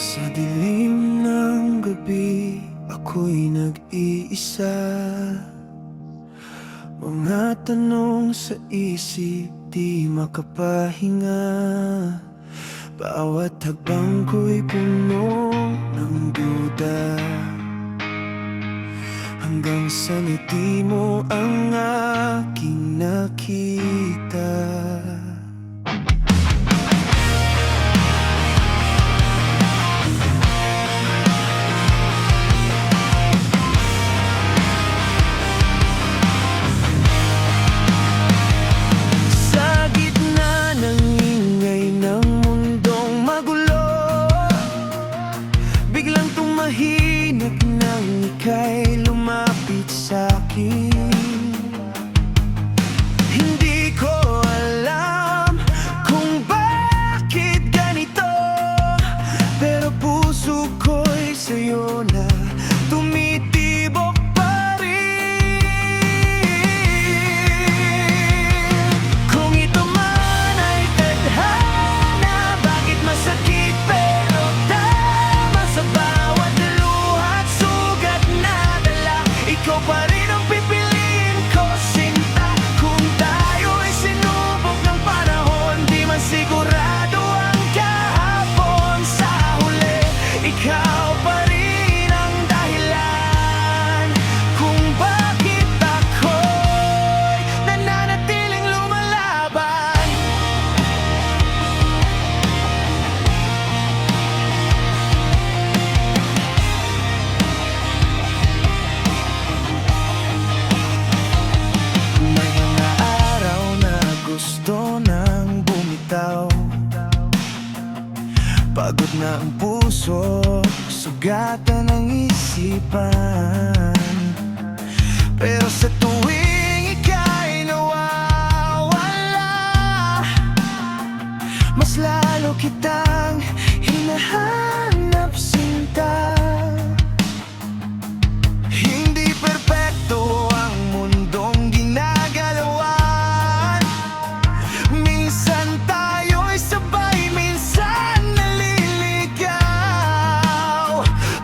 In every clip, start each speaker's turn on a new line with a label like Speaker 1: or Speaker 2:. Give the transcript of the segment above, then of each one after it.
Speaker 1: Sa dilim ng gabi, ako'y nag-iisa. Mga tanong sa isip, di makapahinga. Bawat hakbang ko'y puno ng duda, hanggang sa ngiti mo ang aking nakita. Mahinag nang ika'y lumapit sa'kin. Hindi ko alam kung bakit ganito, pero puso ko'y sa'yo na tumitibok pa rin. Kung ito man ay tadhana, bakit masakit pero tama sa bawat ikaw pa rin ang pipiliin ko, sinta. Kung tayo'y sinubok ng panahon, di man sigurado ang kahapon. Sa huli, ikaw pa rin ang dahilan kung bakit ako'y nananatiling lumalaban. Gusto nang bumitaw, pagod na ang puso, sugatan ang isipan. Pero sa tuwing ika'y nawawala, mas lalo kitang hinahanap, sinta. Hindi perpekto ang mundong ginagalawan. Minsan tayo'y sabay, minsan naliligaw,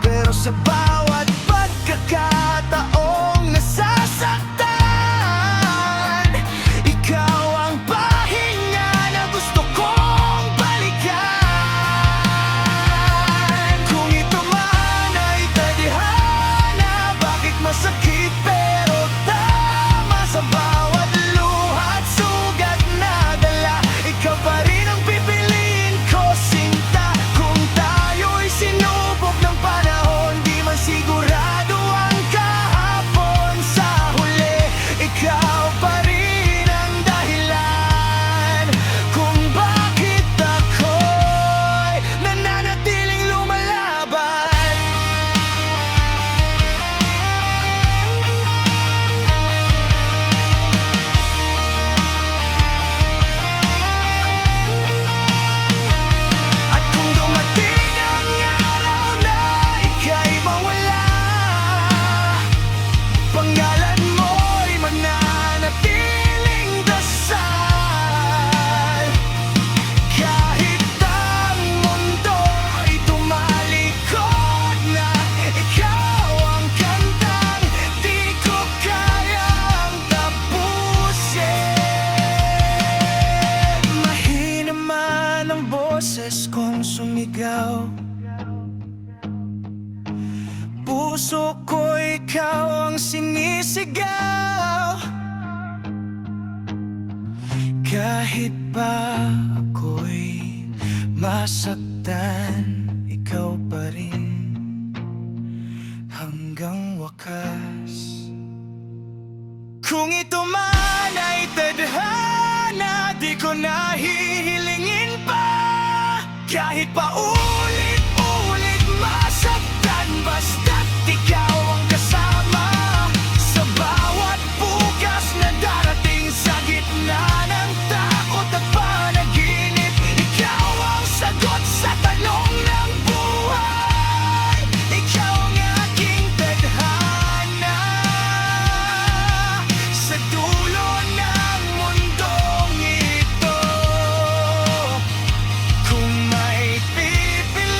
Speaker 1: pero sa bawat pagkakataong nasasaktan, ikaw ang pahinga na gusto kong balikan. Kung ito man ay tadhana, bakit masakit pero tama sa bawat luha't sugat na dala, ikaw pa rin ang pipiliin ko, sinta. Kung tayo'y sinubok ng panahon, di man sigurado ang kahapon. Sa huli, ikaw pa rin ang dahilan kung bakit ako'y nananatiling lumalaban. At kung dumating ang araw na ika'y mawala, pangalan mo'y mananatiling dasal. Kahit ang mundo'y tumalikod na, ikaw ang kantang di ko kayang tapusin. Mahina man ang boses kong sumigaw, puso ko ikaw ang sinisigaw. Kahit pa ako'y masaktan, ikaw pa rin hanggang wakas. Kung ito man ay tadhana, di ko na hihilingin pa. Kahit pa ulit-ulit masaktan, basta't ikaw ang kasama. Sa bawat bukas na darating, sa gitna ng takot at panaginip, ikaw ang sagot sa tanong ng buhay. Ikaw ang aking tadhana. Sa dulo ng mundong ito, kung may pipili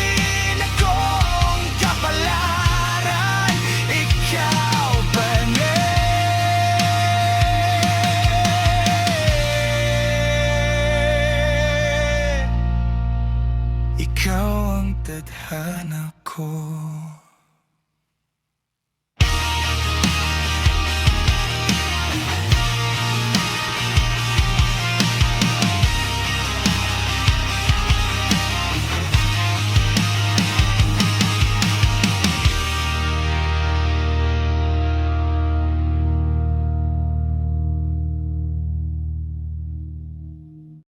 Speaker 1: Ikaw ang tadhana ko.